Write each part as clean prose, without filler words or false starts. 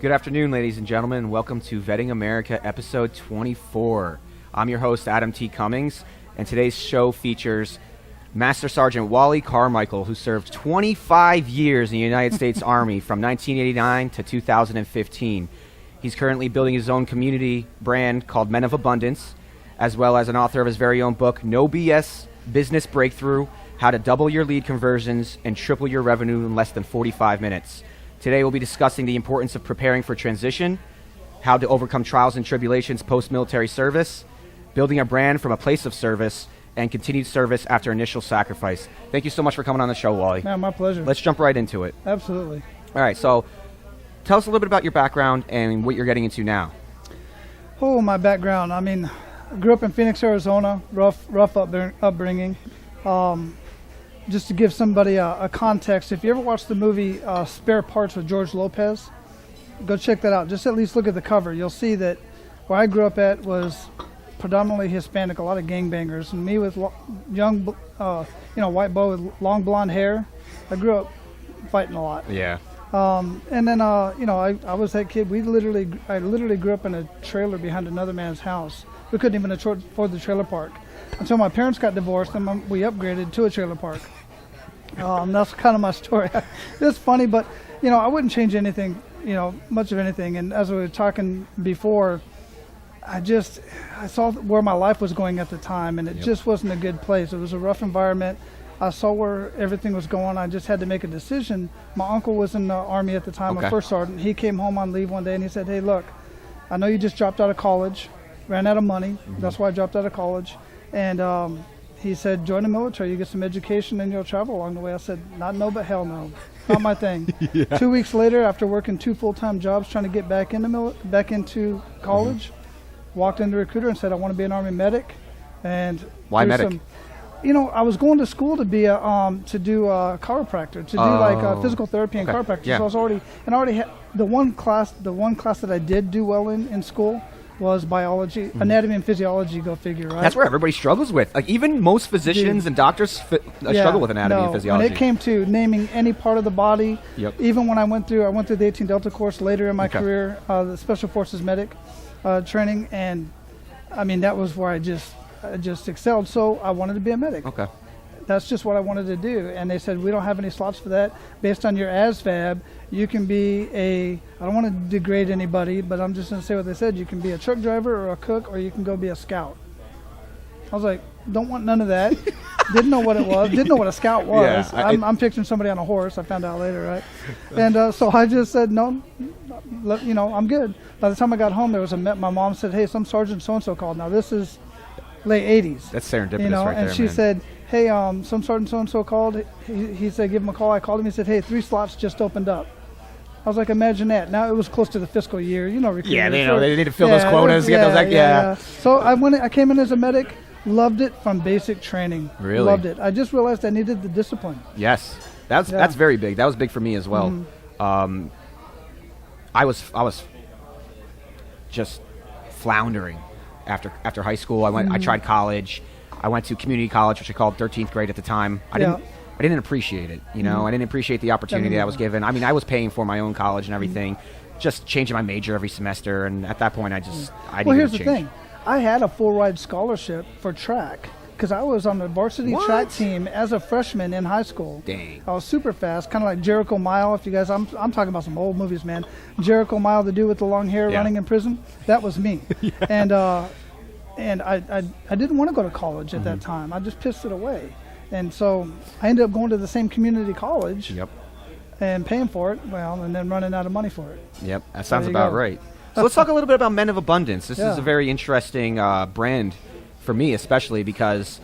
Good afternoon, ladies and gentlemen. Welcome to Vetting America, episode 24. I'm your host, Adam T. Cummings, and today's show features Master Sergeant Wally Carmichael, who served 25 years in the United States Army from 1989 to 2015. He's currently building his own community brand called Men of Abundance, as well as an author of his very own book, No BS Business Breakthrough, How to Double Your Lead Conversions and Triple Your Revenue in Less Than 45 Minutes. Today we'll be discussing the importance of preparing for transition, how to overcome trials and tribulations post-military service, building a brand from a place of service, and continued service after initial sacrifice. Thank you so much for coming on the show, Wally. Yeah, my pleasure. Let's jump right into it. Absolutely. All right, so tell us a little bit about your background and what you're getting into now. Oh, my background. I mean, I grew up in Phoenix, Arizona, rough upbringing. Just to give somebody a context, if you ever watched the movie Spare Parts with George Lopez, go check that out. Just at least look at the cover. You'll see that where I grew up at was predominantly Hispanic, a lot of gangbangers. And me with young, white boy with long blonde hair, I grew up fighting a lot. Yeah. And then, I was that kid. I literally grew up in a trailer behind another man's house. We couldn't even afford the trailer park until my parents got divorced, and we upgraded to a trailer park. That's kind of my story. It's funny, but I wouldn't change anything, much of anything. And as we were talking before, I saw where my life was going at the time, and it just wasn't a good place. It was a rough environment. I saw where everything was going. I just had to make a decision. My uncle was in the Army at the time, a first sergeant. He came home on leave one day, and he said, "Hey, look, I know you just dropped out of college, ran out of money. Mm-hmm. That's why I dropped out of college." And he said, "Join the military. You get some education, and you'll travel along the way." I said, "Not no, but hell no. Not my thing." Yeah. 2 weeks later, after working 2 full-time jobs trying to get back into college, walked into a recruiter and said, "I want to be an Army medic." And why medic? I was going to school to be a chiropractor, to do physical therapy and chiropractor. Yeah. So I already had the one class that I did do well in school was biology, anatomy and physiology. Go figure, right? That's where everybody struggles with. Like even most physicians and doctors struggle with anatomy and physiology. When it came to naming any part of the body, even when I went through the 18 Delta course later in my career, the Special Forces medic training, and I mean that was where I just excelled. So I wanted to be a medic. Okay. That's just what I wanted to do. And they said, "We don't have any slots for that. Based on your ASVAB, you can be I don't want to degrade anybody, but I'm just going to say what they said. You can be a truck driver or a cook, or you can go be a scout." I was like, don't want none of that. Didn't know what it was. Didn't know what a scout was. Yeah, I'm picturing somebody on a horse. I found out later, right? And so I just said, no, I'm good. By the time I got home, my mom said, "Hey, some Sergeant so-and-so called." Now, this is late 80s. That's serendipitous right there, and she said, "Hey, some Sergeant so-and-so called." He said, "Give him a call." I called him. He said, "Hey, 3 slots just opened up." I was like, imagine that. Now, it was close to the fiscal year. Yeah, they need to fill those quotas. So I came in as a medic, loved it from basic training. Really? Loved it. I just realized I needed the discipline. Yes. That's very big. That was big for me as well. Mm-hmm. I was just floundering after high school. I tried college. I went to community college, which I called 13th grade at the time. I didn't appreciate it. I didn't appreciate the opportunity I was given. I mean, I was paying for my own college and everything, just changing my major every semester. And at that point, I needed to change. Well, here's the thing. I had a full ride scholarship for track because I was on the varsity track team as a freshman in high school. Dang. I was super fast, kind of like Jericho Mile. If you guys, I'm talking about some old movies, man. Jericho Mile, the dude with the long hair running in prison. That was me. And I didn't want to go to college at that time. I just pissed it away. And so I ended up going to the same community college and paying for it, and then running out of money for it. Yep, that sounds about right. So let's talk a little bit about Men of Abundance. This is a very interesting brand for me, especially because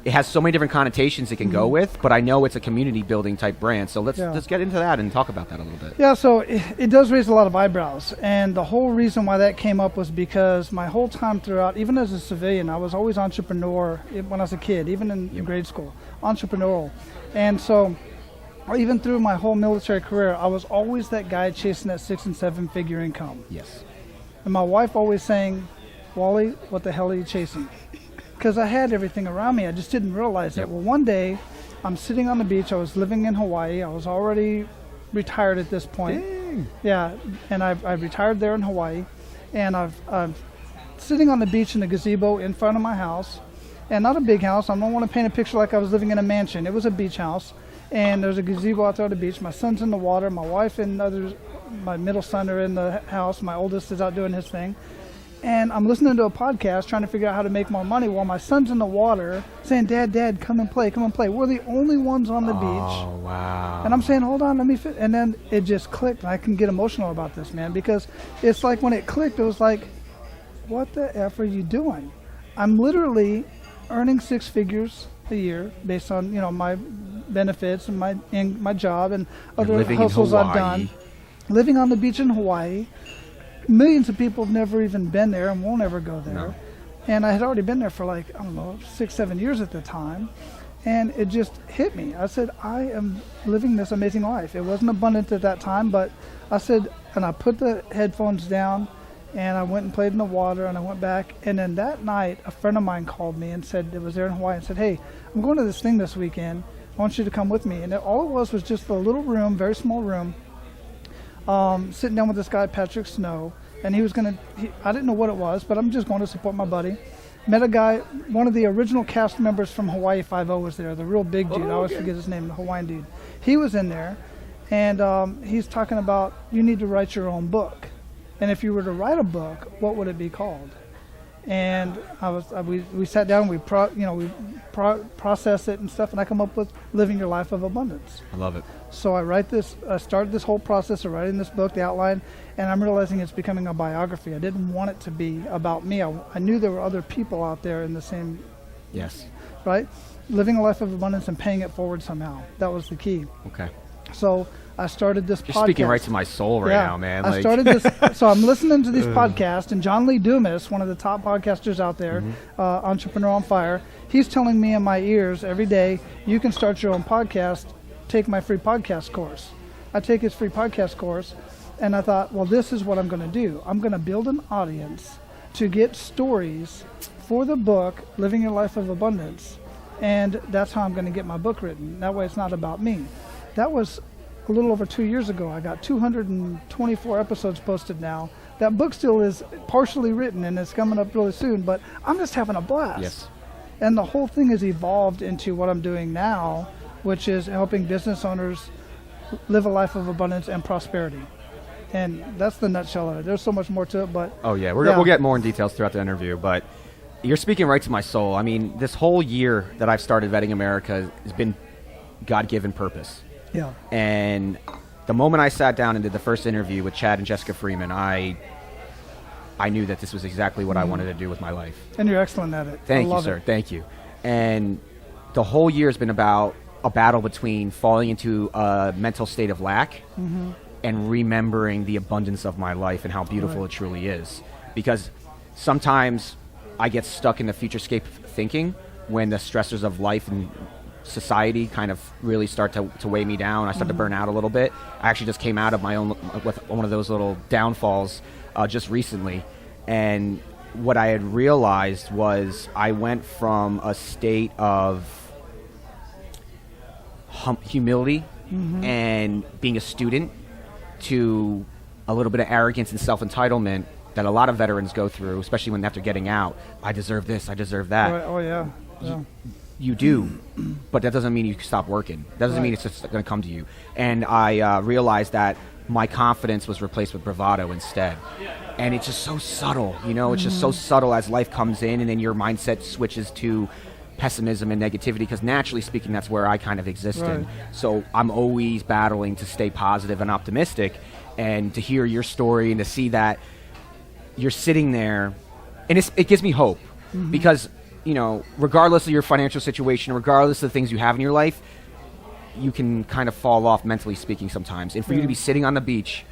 it has so many different connotations it can go with, but I know it's a community building type brand. So let's get into that and talk about that a little bit. Yeah, so it does raise a lot of eyebrows. And the whole reason why that came up was because my whole time throughout, even as a civilian, I was always entrepreneur when I was a kid, even in grade school, entrepreneurial. And so even through my whole military career, I was always that guy chasing that 6 and 7 figure income. Yes. And my wife always saying, "Wally, what the hell are you chasing?" Because I had everything around me. I just didn't realize it. Well, one day, I'm sitting on the beach. I was living in Hawaii. I was already retired at this point. kidding. Yeah, and I retired there in Hawaii, and I'm sitting on the beach in the gazebo in front of my house, and not a big house. I don't want to paint a picture like I was living in a mansion. It was a beach house, and there's a gazebo out there on the beach. My son's in the water. My wife and my middle son are in the house. My oldest is out doing his thing. And I'm listening to a podcast trying to figure out how to make more money while my son's in the water saying, Dad, come and play. We're the only ones on the beach. Oh, wow. And I'm saying, hold on, let me fit. And then it just clicked. And I can get emotional about this, man, because it's like when it clicked, it was like, what the F are you doing? I'm literally earning 6 figures a year based on, my benefits and my job and other hustles I've done. Living on the beach in Hawaii. Millions of people have never even been there and won't ever go there. No. And I had already been there for 6-7 years at the time. And it just hit me. I said, I am living this amazing life. It wasn't abundant at that time, but I said, and I put the headphones down and I went and played in the water and I went back. And then that night, a friend of mine called me and said, it was there in Hawaii, and said, hey, I'm going to this thing this weekend. I want you to come with me. And all it was just a little room, very small room, sitting down with this guy, Patrick Snow, and I didn't know what it was, but I'm just going to support my buddy. Met a guy, one of the original cast members from Hawaii Five-0 was there, the real big dude. I always forget his name, the Hawaiian dude. He was in there, and he's talking about, you need to write your own book. And if you were to write a book, what would it be called? And we sat down, we process it and stuff, and I come up with Living Your Life of Abundance. I love it. So I started this whole process of writing this book, the outline, and I'm realizing it's becoming a biography. I didn't want it to be about me. I knew there were other people out there in the same. Yes. Right? Living a life of abundance and paying it forward somehow. That was the key. Okay. So I started this podcast. You're speaking right to my soul right now, man. I started this. So I'm listening to this podcast, and John Lee Dumas, one of the top podcasters out there, Entrepreneur on Fire, he's telling me in my ears every day, you can start your own podcast, take my free podcast course. I take his free podcast course, and I thought, well, this is what I'm going to do. I'm going to build an audience to get stories for the book, Living Your Life of Abundance, and that's how I'm going to get my book written. That way it's not about me. That was a little over 2 years ago. I got 224 episodes posted now. That book still is partially written, and it's coming up really soon, but I'm just having a blast. Yes. And the whole thing has evolved into what I'm doing now, which is helping business owners live a life of abundance and prosperity. And that's the nutshell of it. There's so much more to it, but... Oh, yeah. We'll get more in details throughout the interview, but you're speaking right to my soul. I mean, this whole year that I've started Vetting America has been God-given purpose. Yeah. And the moment I sat down and did the first interview with Chad and Jessica Freeman, I knew that this was exactly what I wanted to do with my life. And you're excellent at it. Thank you, sir. Thank you. And the whole year has been about a battle between falling into a mental state of lack and remembering the abundance of my life and how beautiful it truly is. Because sometimes I get stuck in the futurescape thinking when the stressors of life and society kind of really start to weigh me down. I start to burn out a little bit. I actually just came out of my own with one of those little downfalls just recently, and what I had realized was I went from a state of humility and being a student to a little bit of arrogance and self-entitlement that a lot of veterans go through, especially when after getting out. I deserve this, I deserve that. Oh, yeah. You do, but that doesn't mean you can stop working. That doesn't mean it's just going to come to you. And I realized that my confidence was replaced with bravado instead. And it's just so subtle, it's just so subtle as life comes in, and then your mindset switches to pessimism and negativity, because naturally speaking, that's where I kind of exist in. So I'm always battling to stay positive and optimistic, and to hear your story and to see that you're sitting there, and it gives me hope, because regardless of your financial situation, regardless of the things you have in your life, you can kind of fall off mentally speaking sometimes. And for you to be sitting on the beach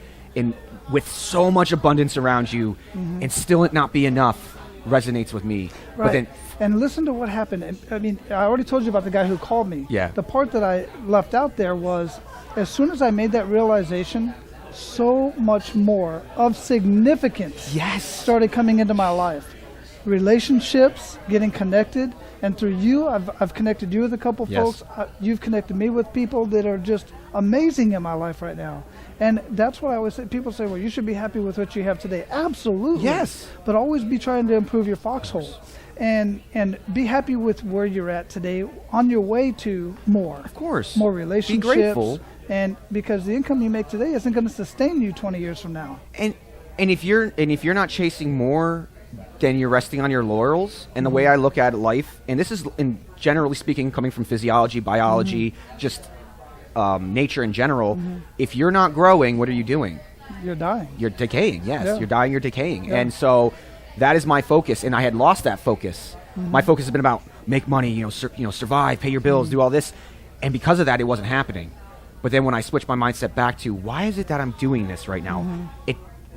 with so much abundance around you and still it not be enough resonates with me. Right. But then, and listen to what happened. I mean, I already told you about the guy who called me. Yeah. The part that I left out there was, as soon as I made that realization, so much more of significance started coming into my life. relationships, getting connected, and through you, I've connected you with a couple folks. You've connected me with people that are just amazing in my life right now. And that's what I always say. People say, well, you should be happy with what you have today. Absolutely. Yes. But always be trying to improve your foxhole. And be happy with where you're at today on your way to more. Of course. More relationships. Be grateful. And because the income you make today isn't going to sustain you 20 years from now. And if you're not chasing more, then you're resting on your laurels. And the way I look at life, and this is generally speaking coming from physiology, biology, just nature in general, if you're not growing, what are you doing? You're dying. You're decaying, yes. Yeah. You're dying, you're decaying. Yeah. And so that is my focus, and I had lost that focus. My focus has been about make money, survive, pay your bills, do all this. And because of that, it wasn't happening. But then when I switched my mindset back to why is it that I'm doing this right now,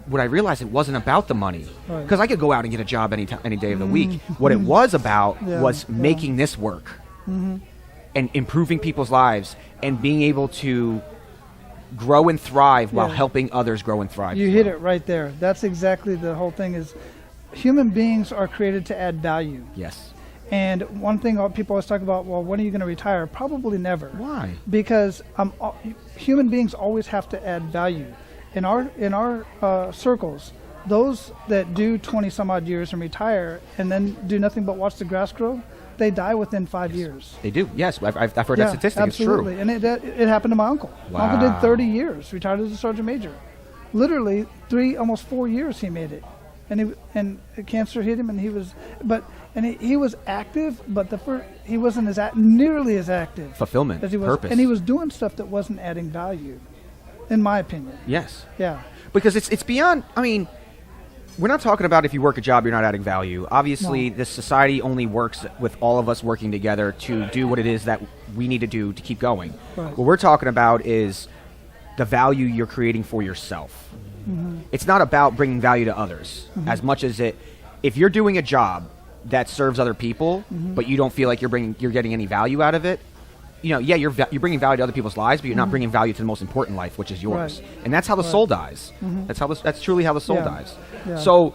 what I realized it wasn't about the money. Because I could go out and get a job any day of the week. What it was about was making this work and improving people's lives and being able to grow and thrive while helping others grow and thrive. You hit it right there. That's exactly the whole thing is human beings are created to add value. Yes. And one thing people always talk about, well, when are you going to retire? Probably never. Why? Because human beings always have to add value. In our circles, those that do 20 some odd years and retire and then do nothing but watch the grass grow, they die within 5 years. They do. Yes, I've heard that statistic. Absolutely. It's true. And it happened to my uncle. Wow. My uncle did 30 years, retired as a sergeant major. Literally almost 4 years he made it. And cancer hit him, and he was active, but he wasn't nearly as active. Fulfillment, as he was, purpose. and he was doing stuff that wasn't adding value, in my opinion. Yes. Yeah. Because it's beyond, we're not talking about if you work a job, you're not adding value. Obviously, this society only works with all of us working together to do what it is that we need to do to keep going. Right. What we're talking about is the value you're creating for yourself. It's not about bringing value to others as much as if you're doing a job that serves other people, but you don't feel like you're getting any value out of it, you're bringing value to other people's lives, but you're not bringing value to the most important life, which is yours. Right. And that's how the soul dies. That's truly how the soul dies. Yeah. So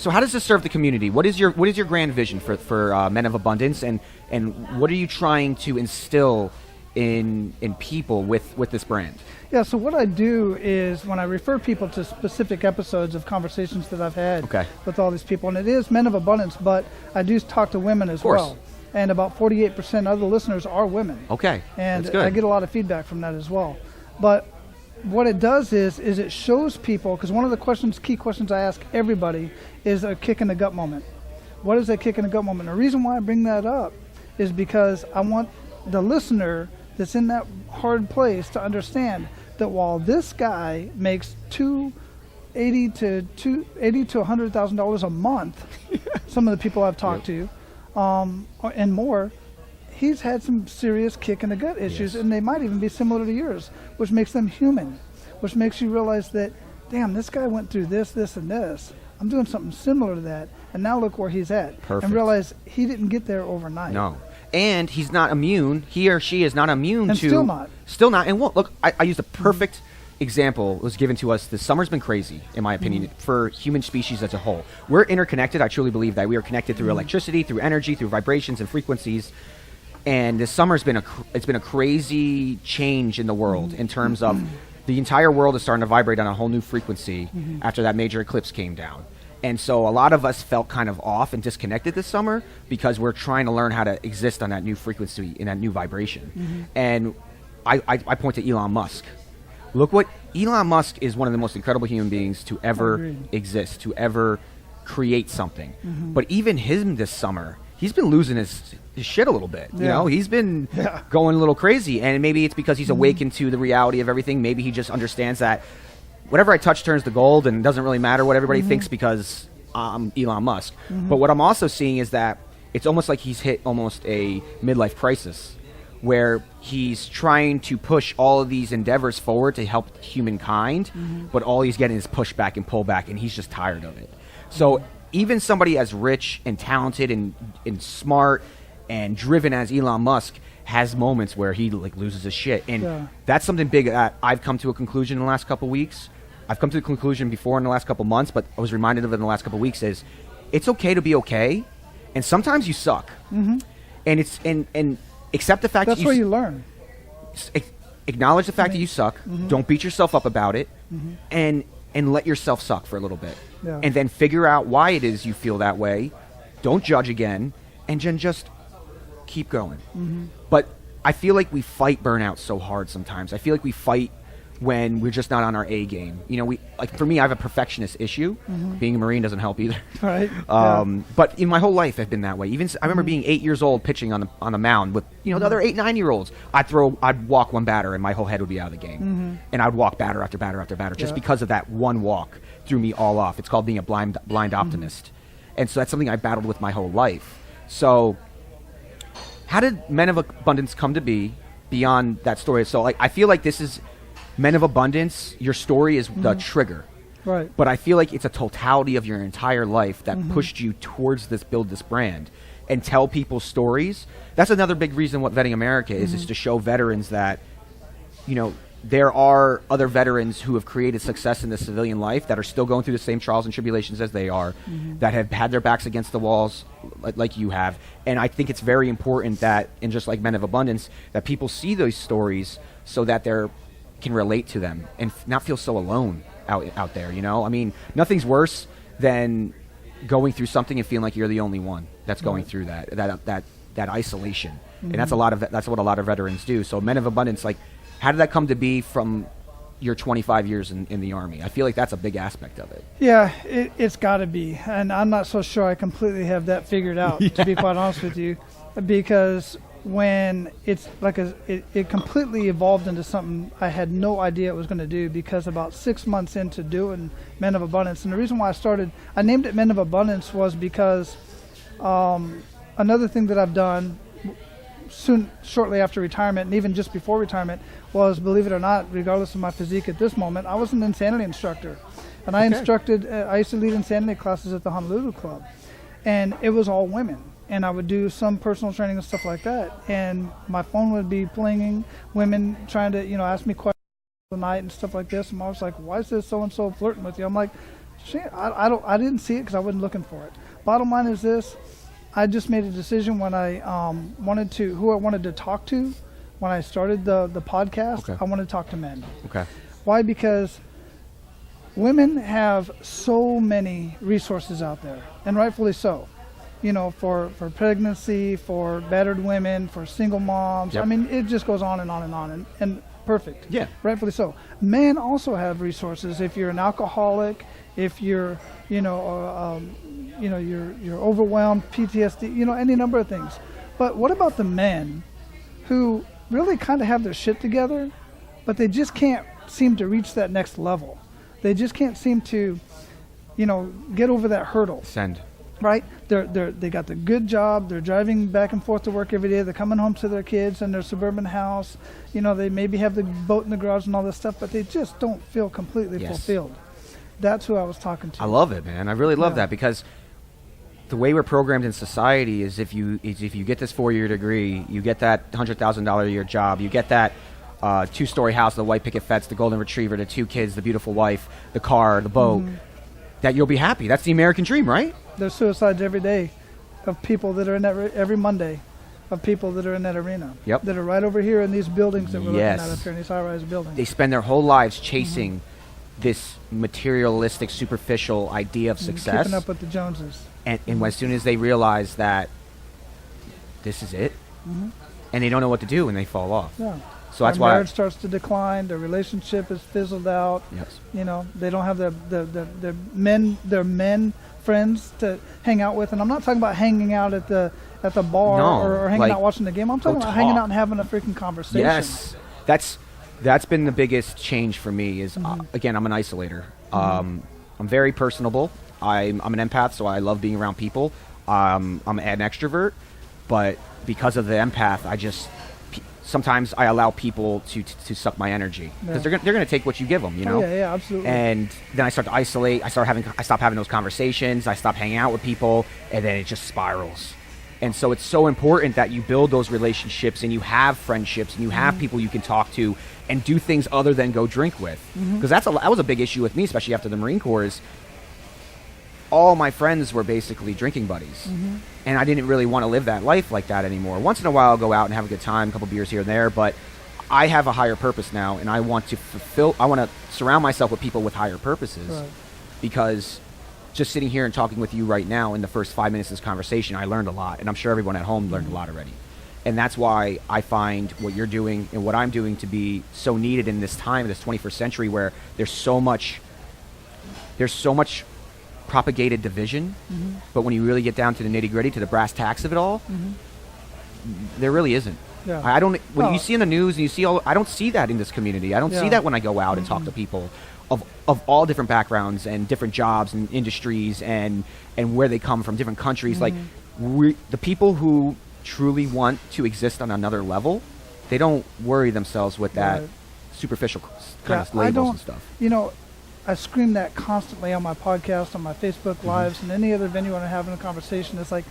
how does this serve the community? What is your grand vision for Men of Abundance, and what are you trying to instill in people with this brand? Yeah, so what I do is when I refer people to specific episodes of conversations that I've had with all these people, and it is Men of Abundance, but I do talk to women as well. And about 48% of the listeners are women. Okay, and that's good. I get a lot of feedback from that as well. But what it does is it shows people, because one of the key questions I ask everybody is a kick in the gut moment. What is a kick in the gut moment? The reason why I bring that up is because I want the listener that's in that hard place to understand that while this guy makes $80,000 to $100,000 a month, some of the people I've talked to, and more, he's had some serious kick in the gut issues, and they might even be similar to yours, which makes them human, which makes you realize that, damn, this guy went through this, and this. I'm doing something similar to that, and now look where he's at. Perfect. And realize he didn't get there overnight. No. And he's not immune. He or she is not immune and to... Still not. And look, I used a perfect example. It was given to us. The summer's been crazy, in my opinion, for human species as a whole. We're interconnected. I truly believe that we are connected through electricity, through energy, through vibrations and frequencies. And this summer's been it's been a crazy change in the world in terms of the entire world is starting to vibrate on a whole new frequency after that major eclipse came down. And so a lot of us felt kind of off and disconnected this summer because we're trying to learn how to exist on that new frequency, in that new vibration. And I point to Elon Musk. Look what Elon Musk is, one of the most incredible human beings to ever exist, to ever create something. But even him this summer, he's been losing his shit a little bit. You know, he's been going a little crazy. And maybe it's because he's awakened to the reality of everything. Maybe he just understands that whatever I touch turns to gold, and it doesn't really matter what everybody thinks because I'm Elon Musk. But what I'm also seeing is that it's almost like he's hit almost a midlife crisis where he's trying to push all of these endeavors forward to help humankind, but all he's getting is pushback and pullback, and he's just tired of it. So even somebody as rich and talented and smart and driven as Elon Musk has moments where he loses his shit. And that's something big that I've come to a conclusion in the last couple of weeks. I've come to the conclusion before in the last couple of months, but I was reminded of it in the last couple of weeks, is it's okay to be okay, and sometimes you suck. And it's and accept the fact That's that where you learn. Acknowledge the fact that you suck. Don't beat yourself up about it, and let yourself suck for a little bit, and then figure out why it is you feel that way. Don't judge again, and then just keep going. But I feel like we fight burnout so hard sometimes. I feel like we fight when we're just not on our A game. You know, for me, I have a perfectionist issue. Being a Marine doesn't help either. Right. But in my whole life, I've been that way. Even I remember being 8 years old pitching on the mound with the other 8, 9-year-olds. I'd walk one batter and my whole head would be out of the game, and I'd walk batter after batter after batter just because of that one walk threw me all off. It's called being a blind optimist, and so that's something I battled with my whole life. So, how did Men of Abundance come to be beyond that story? So, like, I feel like this is Men of Abundance. Your story is the trigger. Right. But I feel like it's a totality of your entire life that pushed you towards build this brand and tell people stories. That's another big reason what Vetting America is to show veterans that, there are other veterans who have created success in the civilian life that are still going through the same trials and tribulations as they are, that have had their backs against the walls like you have. And I think it's very important that, and just like Men of Abundance, that people see those stories so that they can relate to them and not feel so alone out there. I mean, nothing's worse than going through something and feeling like you're the only one that's going through that isolation. And that's what a lot of veterans do. So Men of Abundance, like, how did that come to be from your 25 years in the Army? I feel like that's a big aspect of it. Yeah, it's got to be. And I'm not so sure I completely have that figured out, to be quite honest with you, because when it's like it completely evolved into something I had no idea it was going to do, because about 6 months into doing Men of Abundance, and the reason why I named it Men of Abundance was because another thing that I've done shortly after retirement, and even just before retirement, was, believe it or not, regardless of my physique at this moment, I was an insanity instructor. And I used to lead insanity classes at the Honolulu Club. And it was all women. And I would do some personal training and stuff like that. And my phone would be plinging, women trying to, ask me questions the night and stuff like this. And I was like, why is this so-and-so flirting with you? I'm like, shit, I didn't see it because I wasn't looking for it. Bottom line is this: I just made a decision when I who I wanted to talk to. When I started the podcast, I wanted to talk to men. Okay. Why? Because women have so many resources out there, and rightfully so. For pregnancy, for battered women, for single moms. Yep. I mean, it just goes on and on and on, and perfect. Yeah. Rightfully so. Men also have resources. If you're an alcoholic, if you're, you're overwhelmed, PTSD, any number of things. But what about the men who really kind of have their shit together, but they just can't seem to reach that next level? They just can't seem to, get over that hurdle. Send. Right? They got the good job. They're driving back and forth to work every day. They're coming home to their kids in their suburban house. They maybe have the boat in the garage and all this stuff, but they just don't feel completely fulfilled. That's who I was talking to. I love it, man. I really love that, because the way we're programmed in society is if you get this 4-year degree, you get that $100,000 a year job, you get that 2-story house, the white picket fence, the golden retriever, the 2 kids, the beautiful wife, the car, the boat, that you'll be happy. That's the American dream, right? There's suicides every day of people that are in that every Monday, of people that are in that arena. Yep. That are right over here in these buildings that we're looking at up here, in these high-rise buildings. They spend their whole lives chasing this materialistic, superficial idea of success. Keeping up with the Joneses. And as soon as they realize that this is it, and they don't know what to do, and they fall off. Yeah. So that's their why marriage starts to decline. Their relationship is fizzled out. Yes. They don't have their men friends to hang out with. And I'm not talking about hanging out at the bar or hanging out watching the game. I'm talking about hanging out and having a freaking conversation. Yes. That's been the biggest change for me is, again, I'm an isolator. I'm very personable. I'm an empath, so I love being around people. I'm an extrovert, but because of the empath, sometimes I allow people to suck my energy, because they're going to take what you give them, Yeah, absolutely. And then I start to isolate. I stop having those conversations. I stop hanging out with people, and then it just spirals. And so it's so important that you build those relationships and you have friendships and you have people you can talk to and do things other than go drink with. Because that was a big issue with me, especially after the Marine Corps, is all my friends were basically drinking buddies. And I didn't really want to live that life like that anymore. Once in a while I'll go out and have a good time, a couple beers here and there, but I have a higher purpose now, and I want to surround myself with people with higher purposes. Right. Because just sitting here and talking with you right now in the first 5 minutes of this conversation, I learned a lot, and I'm sure everyone at home learned a lot already. And that's why I find what you're doing and what I'm doing to be so needed in this time, this 21st century, where there's so much propagated division, but when you really get down to the nitty gritty, to the brass tacks of it all, there really isn't. Yeah. I don't. When you see in the news and you see I don't see that in this community. I don't see that when I go out and talk to people of all different backgrounds and different jobs and industries and where they come from, different countries. Like the people who truly want to exist on another level, they don't worry themselves with that superficial kind of labels and stuff. You know, I scream that constantly on my podcast, on my Facebook Lives, and any other venue when I'm having a conversation. It's like,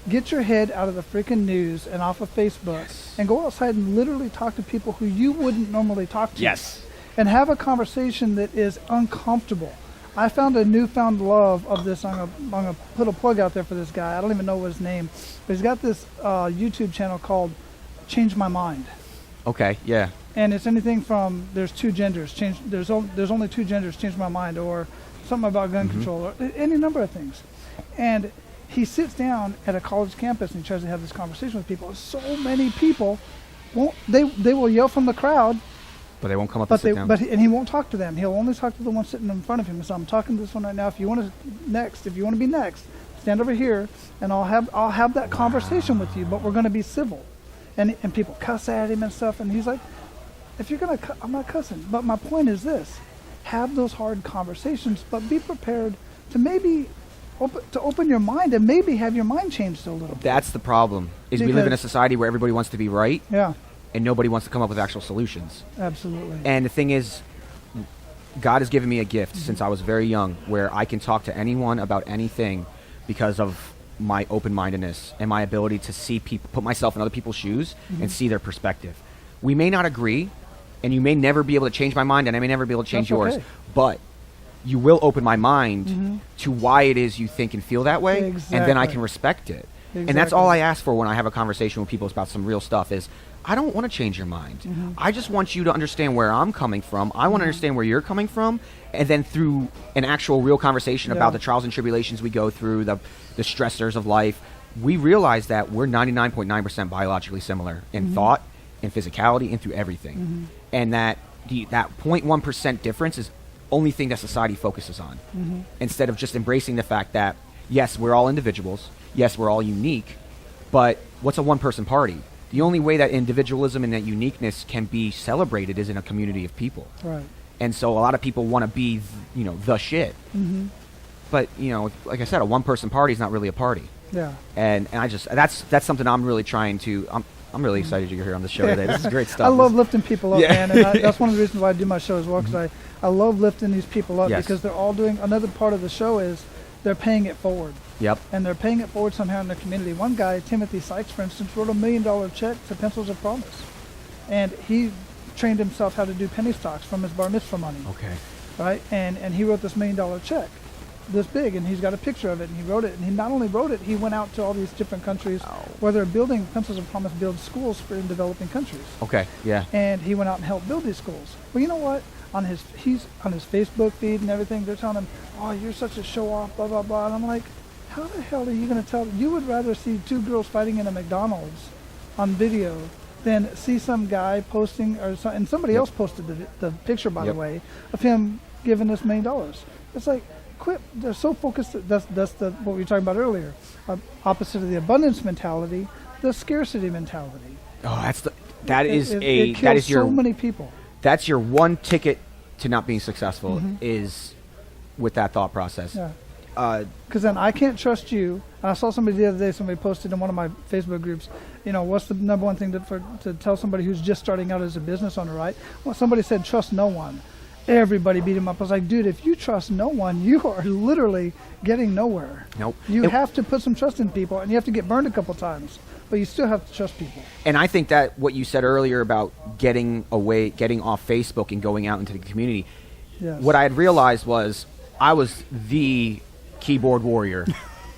get your head out of the freaking news and off of Facebook and go outside and literally talk to people who you wouldn't normally talk to. Yes. And have a conversation that is uncomfortable. I found a newfound love of this. I'm gonna put a plug out there for this guy. I don't even know what his name, but he's got this YouTube channel called Change My Mind. Okay, yeah. And it's anything from there's two genders, there's only two genders, change my mind, or something about gun control, or any number of things. And he sits down at a college campus and he tries to have this conversation with people. So many people they will yell from the crowd, but they won't come up and sit down. And he won't talk to them. He'll only talk to the one sitting in front of him. So I'm talking to this one right now. If you want to be next, stand over here, and I'll have that conversation with you. But we're going to be civil. And people cuss at him and stuff. And he's like, if you're going to, I'm not cussing. But my point is this: have those hard conversations, but be prepared to maybe open your mind and maybe have your mind changed a little bit. That's the problem. We live in a society where everybody wants to be right. Yeah. And nobody wants to come up with actual solutions. Absolutely. And the thing is, God has given me a gift since I was very young where I can talk to anyone about anything because of my open-mindedness and my ability to see people, put myself in other people's shoes and see their perspective. We may not agree, and you may never be able to change my mind, and I may never be able to change yours, but you will open my mind to why it is you think and feel that way, and then I can respect it. And that's all I ask for when I have a conversation with people about some real stuff is, I don't want to change your mind. I just want you to understand where I'm coming from. I want to understand where you're coming from. And then through an actual real conversation about the trials and tribulations we go through, the stressors of life, we realize that we're 99.9% biologically similar in thought, in physicality, and through everything. And that 0.1% difference is only thing that society focuses on. Instead of just embracing the fact that, yes, we're all individuals. Yes, we're all unique. But what's a one-person party? The only way that individualism and that uniqueness can be celebrated is in a community of people. Right. And so a lot of people want to be, the shit. But, like I said, a one-person party is not really a party. Yeah. And I just, that's something I'm really trying to, I'm really excited you're here on the show today. This is great stuff. I love lifting people up, man. And that's one of the reasons why I do my show as well, because I love lifting these people up because they're all doing, another part of the show is they're paying it forward. Yep. And they're paying it forward somehow in their community. One guy, Timothy Sykes, for instance, wrote $1 million check to Pencils of Promise. And he trained himself how to do penny stocks from his bar mitzvah money. Okay. Right? And he wrote this $1 million check, this big, and he's got a picture of it, and he wrote it. And he not only wrote it, he went out to all these different countries where they're building, Pencils of Promise builds schools in developing countries. Okay, yeah. And he went out and helped build these schools. Well, you know what? He's on his Facebook feed and everything, they're telling him, oh, you're such a show-off, blah, blah, blah. And I'm like, how the hell are you going to tell? You would rather see two girls fighting in a McDonald's on video than see some guy posting, and somebody else posted the picture, by the way, of him giving this $1 million. It's like, quit. They're so focused. That's what we were talking about earlier. Opposite of the abundance mentality, the scarcity mentality. Oh, that is your so many people. That's your one ticket to not being successful is with that thought process. Yeah. Because then I can't trust you. And I saw somebody the other day, somebody posted in one of my Facebook groups, what's the number one thing to tell somebody who's just starting out as a business owner, right? Well, somebody said, trust no one. Everybody beat him up. I was like, dude, if you trust no one, you are literally getting nowhere. Nope. You have to put some trust in people, and you have to get burned a couple times, but you still have to trust people. And I think that what you said earlier about getting off Facebook and going out into the community, what I had realized was I was the keyboard warrior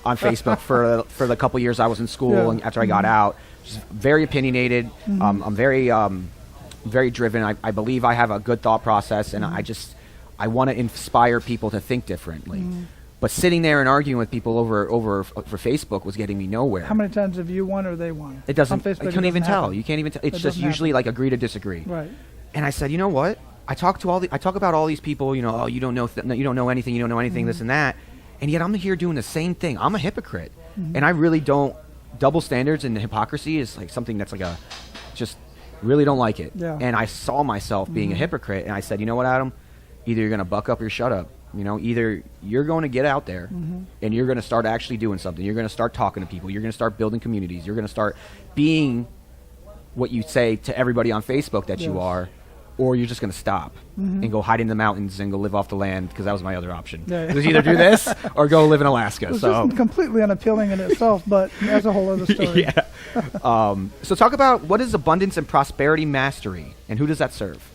on Facebook for the couple years I was in school and after I got out. Just very opinionated. I'm very driven. I believe I have a good thought process, and I want to inspire people to think differently. But sitting there and arguing with people over for Facebook was getting me nowhere. How many times have you won or they won? It doesn't. On Facebook, I couldn't even tell. You can't even tell. It's just usually like agree to disagree. Right. And I said, you know what? I talk about all these people. You know, oh, you don't know anything. You don't know anything. This and that. And yet I'm here doing the same thing. I'm a hypocrite, and I really don't. Double standards and hypocrisy is like something that's like just really don't like it. Yeah. And I saw myself being a hypocrite, and I said, you know what, Adam? Either you're gonna buck up or shut up. You know, either you're going to get out there and you're going to start actually doing something. You're going to start talking to people. You're going to start building communities. You're going to start being what you say to everybody on Facebook that you are, or you're just going to stop and go hide in the mountains and go live off the land, because that was my other option. It was either do this or go live in Alaska. It's so just completely unappealing in itself, but that's a whole other story. So talk about, what is Abundance and Prosperity Mastery, and who does that serve?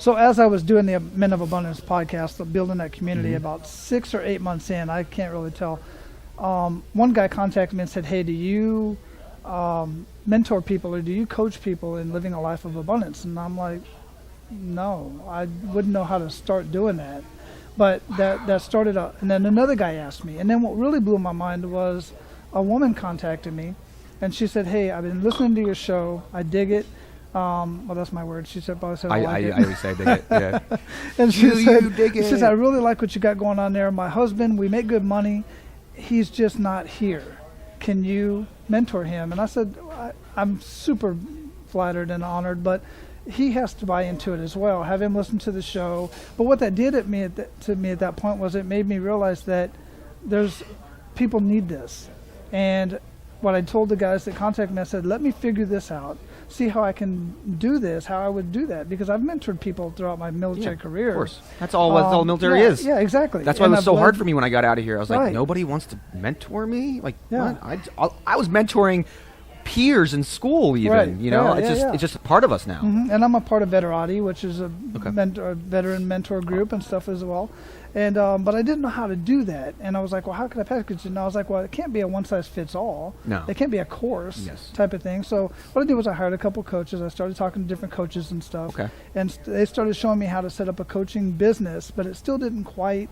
So as I was doing the Men of Abundance podcast, building that community, about 6 or 8 months in, I can't really tell, one guy contacted me and said, hey, do you mentor people or do you coach people in living a life of abundance? And I'm like, no, I wouldn't know how to start doing that. But that started out. And then another guy asked me. And then what really blew my mind was a woman contacted me, and she said, hey, I've been listening to your show. I dig it. Well, that's my word. She said, I like it. I always say dig it. Yeah. And she said, you dig it? She said, I really like what you got going on there. My husband, we make good money. He's just not here. Can you mentor him? And I said, I'm super flattered and honored, but he has to buy into it as well. Have him listen to the show. But what that did to me at that point was it made me realize that people need this. And what I told the guys that contacted me, I said, let me figure this out. See how I can do this, how I would do that, because I've mentored people throughout my military career. Of course. That's all military is. Yeah, exactly. That's why it was so hard for me when I got out of here. I was like, Right. nobody wants to mentor me? Like, what? I was mentoring peers in school even, Right. you know? It's just a part of us now. And I'm a part of Veterati, which is a veteran mentor group and stuff as well. And but I didn't know how to do that. And I was like, well, how could I package it? And I was like, well, it can't be a one-size-fits-all. No. It can't be a course type of thing. So what I did was I hired a couple coaches. I started talking to different coaches and stuff. Okay. And they started showing me how to set up a coaching business, but it still didn't quite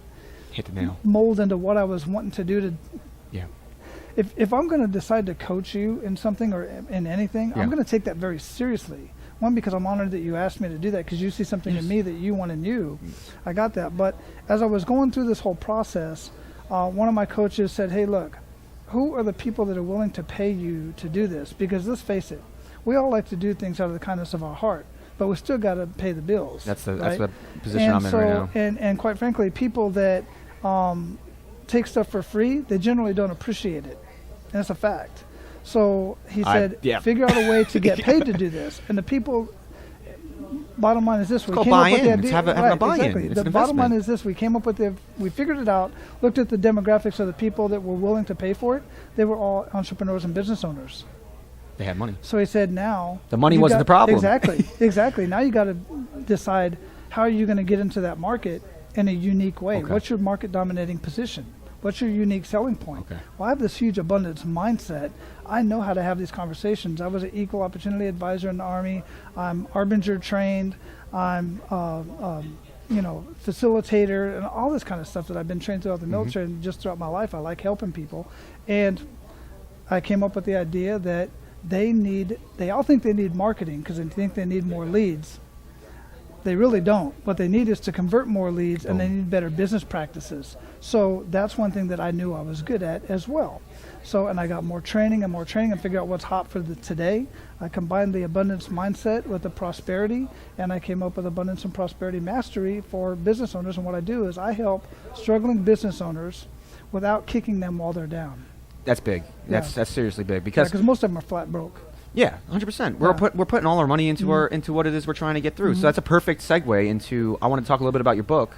Hit the nail. mold into what I was wanting to do. Yeah. If I'm going to decide to coach you in something or in anything, I'm going to take that very seriously. One, because I'm honored that you asked me to do that, because you see something in me that you want in you. I got that. But as I was going through this whole process, one of my coaches said, hey, look, who are the people that are willing to pay you to do this? Because let's face it, we all like to do things out of the kindness of our heart, but we still got to pay the bills. That's the position I'm in right now. And quite frankly, people that take stuff for free, they generally don't appreciate it. And it's a fact. So he said, figure out a way to get paid to do this. And the people, bottom line is this. We came up with the idea. Have a buy-in. Exactly. The bottom line is this. We came up with we figured it out, looked at the demographics of the people that were willing to pay for it. They were all entrepreneurs and business owners. They had money. So he said, now. The money wasn't the problem. Exactly. Now you got to decide how are you going to get into that market in a unique way. Okay. What's your market dominating position? What's your unique selling point? Okay. Well, I have this huge abundance mindset. I know how to have these conversations. I was an equal opportunity advisor in the Army. I'm Arbinger trained. I'm, facilitator and all this kind of stuff that I've been trained throughout the military and just throughout my life. I like helping people. And I came up with the idea that they all think they need marketing because they think they need more leads. They really don't. What they need is to convert more leads, and they need better business practices. So that's one thing that I knew I was good at as well. So, and I got more training and figured out what's hot for today. I combined the abundance mindset with the prosperity, and I came up with Abundance and Prosperity Mastery for business owners. And what I do is I help struggling business owners without kicking them while they're down. That's big. That's seriously big, because most of them are flat broke. Yeah, 100%. We're putting all our money into into what it is we're trying to get through. So that's a perfect segue into, I want to talk a little bit about your book.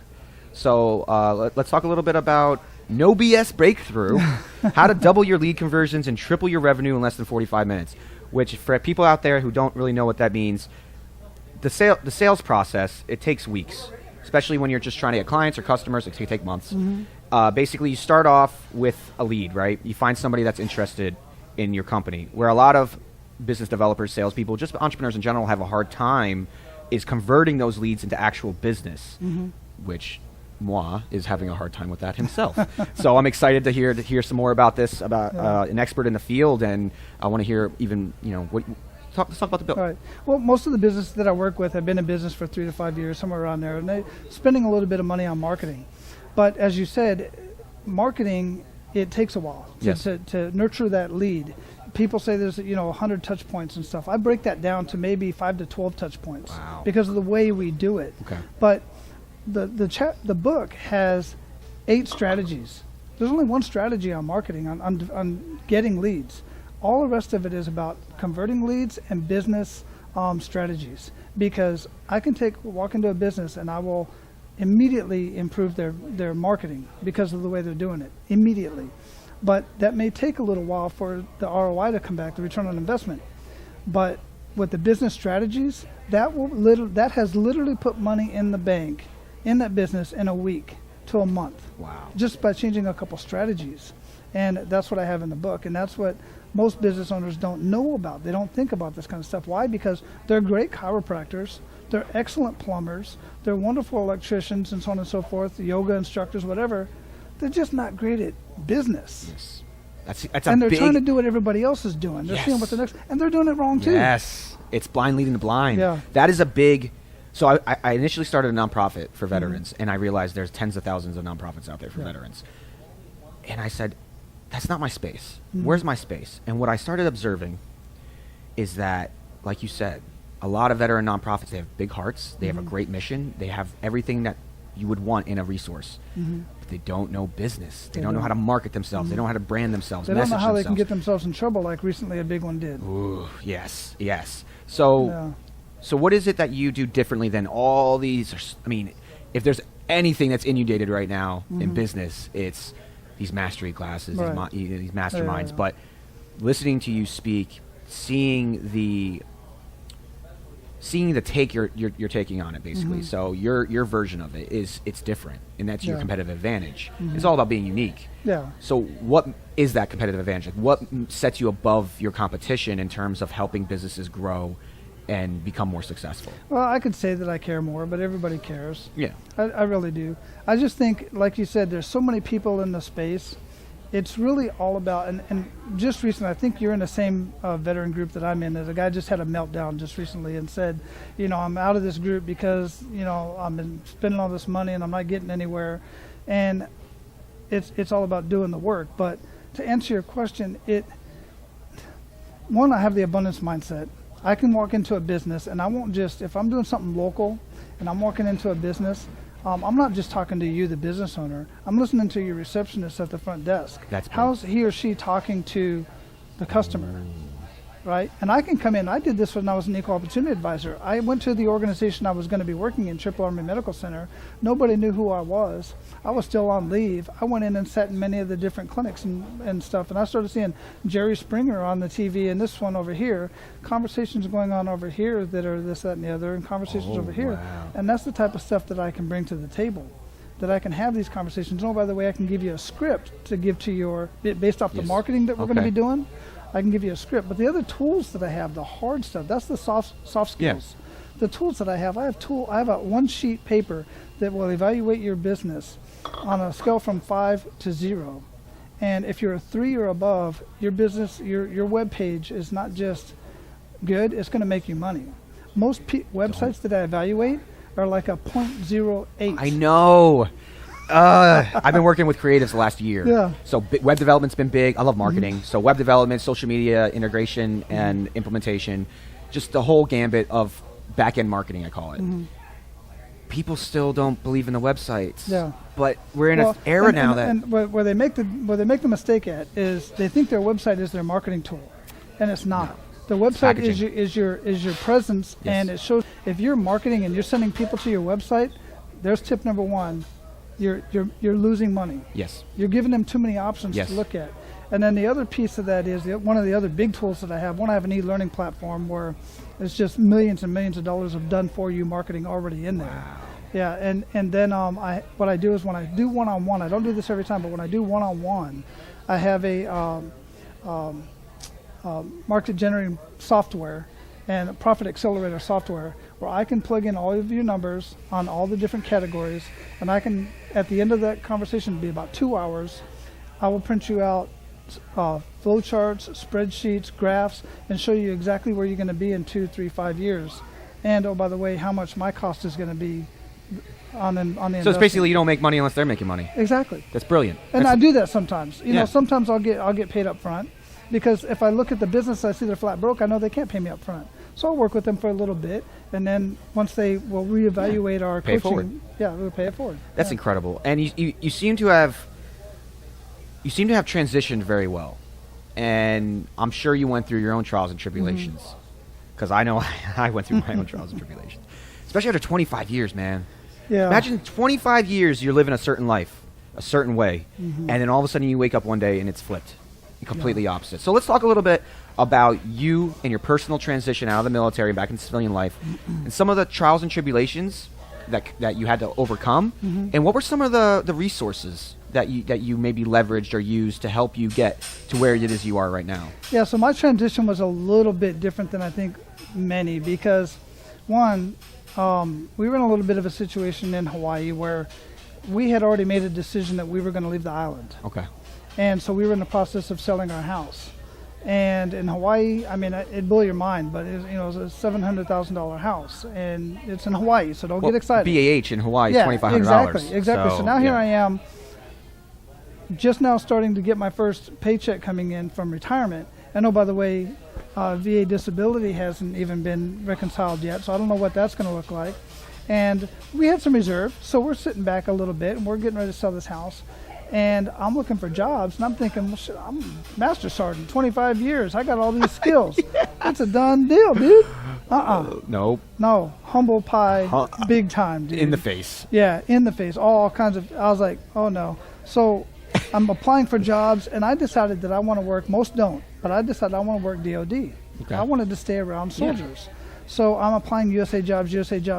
So let's talk a little bit about No BS Breakthrough, how to double your lead conversions and triple your revenue in less than 45 minutes, which for people out there who don't really know what that means, the sales process, it takes weeks. especially when you're just trying to get clients or customers. It can take months. Basically, you start off with a lead, right? You find somebody that's interested in your company. Where a lot of business developers, salespeople, just entrepreneurs in general have a hard time is converting those leads into actual business, which moi is having a hard time with that himself. So I'm excited to hear some more about this, about an expert in the field, and I want to hear even, let's talk about the bill. All right. Well, most of the businesses that I work with have been in business for 3 to 5 years, somewhere around there, and they're spending a little bit of money on marketing. But as you said, marketing, it takes a while to nurture that lead. People say there's 100 touch points and stuff. I break that down to maybe 5 to 12 touch points because of the way we do it. Okay. But the book has 8 strategies. There's only one strategy on marketing, on getting leads. All the rest of it is about converting leads and business strategies. Because I can walk into a business and I will immediately improve their marketing because of the way they're doing it, immediately. But that may take a little while for the ROI to come back, the return on investment. But with the business strategies, that has literally put money in the bank, in that business, in a week to a month. Wow. Just by changing a couple strategies. And that's what I have in the book. And that's what most business owners don't know about. They don't think about this kind of stuff. Why? Because they're great chiropractors. They're excellent plumbers. They're wonderful electricians and so on and so forth, yoga instructors, whatever. They're just not great at business. Yes. And they're trying to do what everybody else is doing. They're seeing what the next, and they're doing it wrong too. Yes. It's blind leading the blind. Yeah. That is a big, so I initially started a nonprofit for veterans, and I realized there's tens of thousands of nonprofits out there for veterans. And I said, that's not my space. Where's my space? And what I started observing is that, like you said, a lot of veteran nonprofits, they have big hearts, they have a great mission, they have everything that you would want in a resource. But they don't know business. They don't know how to market themselves. They don't know how to brand themselves, They don't know how they can get themselves in trouble like recently a big one did. Ooh, yes. So what is it that you do differently than all these? I mean, if there's anything that's inundated right now in business, it's these mastery classes, these masterminds. But listening to you speak, seeing the take you're taking on it, basically. So your version of it it's different, and that's your competitive advantage. It's all about being unique. So what is that competitive advantage? Like, what sets you above your competition in terms of helping businesses grow and become more successful? Well, I could say that I care more, but everybody cares. Yeah. I really do. I just think, like you said, there's so many people in the space. It's really all about, and just recently, I think you're in the same veteran group that I'm in. A guy just had a meltdown just recently and said, I'm out of this group because, I've been spending all this money and I'm not getting anywhere. And it's all about doing the work. But to answer your question, I have the abundance mindset. I can walk into a business and I won't just, if I'm doing something local and I'm walking into a business, I'm not just talking to you, the business owner. I'm listening to your receptionist at the front desk. How's he or she talking to the customer, right? And I can come in. I did this when I was an equal opportunity advisor. I went to the organization I was going to be working in, Triple Army Medical Center. Nobody knew who I was. I was still on leave. I went in and sat in many of the different clinics and stuff, and I started seeing Jerry Springer on the TV and this one over here, conversations going on over here that are this, that, and the other, and conversations over here. Wow. And that's the type of stuff that I can bring to the table, that I can have these conversations. Oh, by the way, I can give you a script to give to based off the marketing that we're going to be doing. I can give you a script. But the other tools that I have, the hard stuff, that's the soft skills. Yeah. The tools that I have a one-sheet paper that will evaluate your business on a scale from 5 to 0. And if you're a 3 or above, your business, your web page is not just good, it's going to make you money. Most websites that I evaluate are like a 0.08. I know. I've been working with creatives the last year. Yeah. So web development's been big. I love marketing. So web development, social media integration, and implementation, just the whole gambit of back-end marketing, I call it. People still don't believe in the websites. Yeah. But we're in an era now and where they make the mistake at is they think their website is their marketing tool, and it's not. The website is your presence, and it shows if you're marketing and you're sending people to your website. There's tip number 1. You're losing money. Yes. You're giving them too many options to look at. And then the other piece of that is one of the other big tools that I have. I have an e-learning platform where it's just millions and millions of dollars of done-for-you marketing already in there. Wow. Yeah, and then what I do is when I do one-on-one, I don't do this every time, but when I do one-on-one, I have a market generating software and a profit accelerator software where I can plug in all of your numbers on all the different categories, and I can, at the end of that conversation, be about 2 hours, I will print you out flow charts, spreadsheets, graphs, and show you exactly where you're going to be in 2, 3, 5 years. And, oh, by the way, how much my cost is going to be on the investment. So it's basically you don't make money unless they're making money. Exactly. That's brilliant. And I do that sometimes. You Yeah. know, sometimes I'll get paid up front, because if I look at the business, I see they're flat broke, I know they can't pay me up front. So I'll work with them for a little bit, and then once they will reevaluate our Pay it coaching, forward. we'll pay it forward. That's incredible. And you seem to have transitioned very well. And I'm sure you went through your own trials and tribulations, because I know I went through my own trials and tribulations, especially after 25 years, man. Yeah. Imagine 25 years you're living a certain life, a certain way, and then all of a sudden you wake up one day and it's flipped, completely opposite. So let's talk a little bit about you and your personal transition out of the military back into civilian life, and some of the trials and tribulations that you had to overcome, and what were some of the resources that you maybe leveraged or used to help you get to where it is you are right now? Yeah, so my transition was a little bit different than I think many, because one, we were in a little bit of a situation in Hawaii where we had already made a decision that we were going to leave the island. Okay. And so we were in the process of selling our house. And in Hawaii, I mean, it'd blow your mind, but it was a $700,000 house, and it's in Hawaii, so don't get excited. BAH in Hawaii is $2,500. Exactly. So now here I am, just now starting to get my first paycheck coming in from retirement. And oh, by the way, VA disability hasn't even been reconciled yet, so I don't know what that's going to look like. And we had some reserve, so we're sitting back a little bit, and we're getting ready to sell this house. And I'm looking for jobs, and I'm thinking, well, shit, I'm Master Sergeant, 25 years. I got all these skills. It's a done deal, dude. Nope. No, humble pie, big time, dude. In the face. Yeah, in the face, all kinds of. I was like, oh no. So I'm applying for jobs, and I decided that I want to work. Most don't, but I decided I want to work DOD. Okay. I wanted to stay around soldiers. Yeah. So I'm applying USA jobs,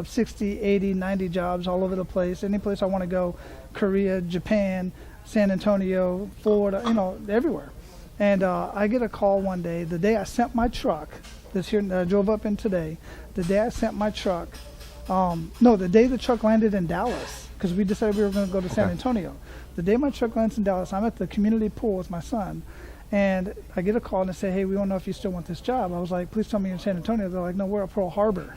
60, 80, 90 jobs all over the place. Any place I want to go, Korea, Japan, San Antonio, Florida, everywhere. And I get a call one day, the day I sent my truck, this here that I drove up in today, the day I sent my truck, the day the truck landed in Dallas, because we decided we were going to go to San Antonio. The day my truck lands in Dallas, I'm at the community pool with my son, and I get a call and they say, hey, we want to know if you still want this job. I was like, please tell me you're in San Antonio. They're like, no, we're at Pearl Harbor.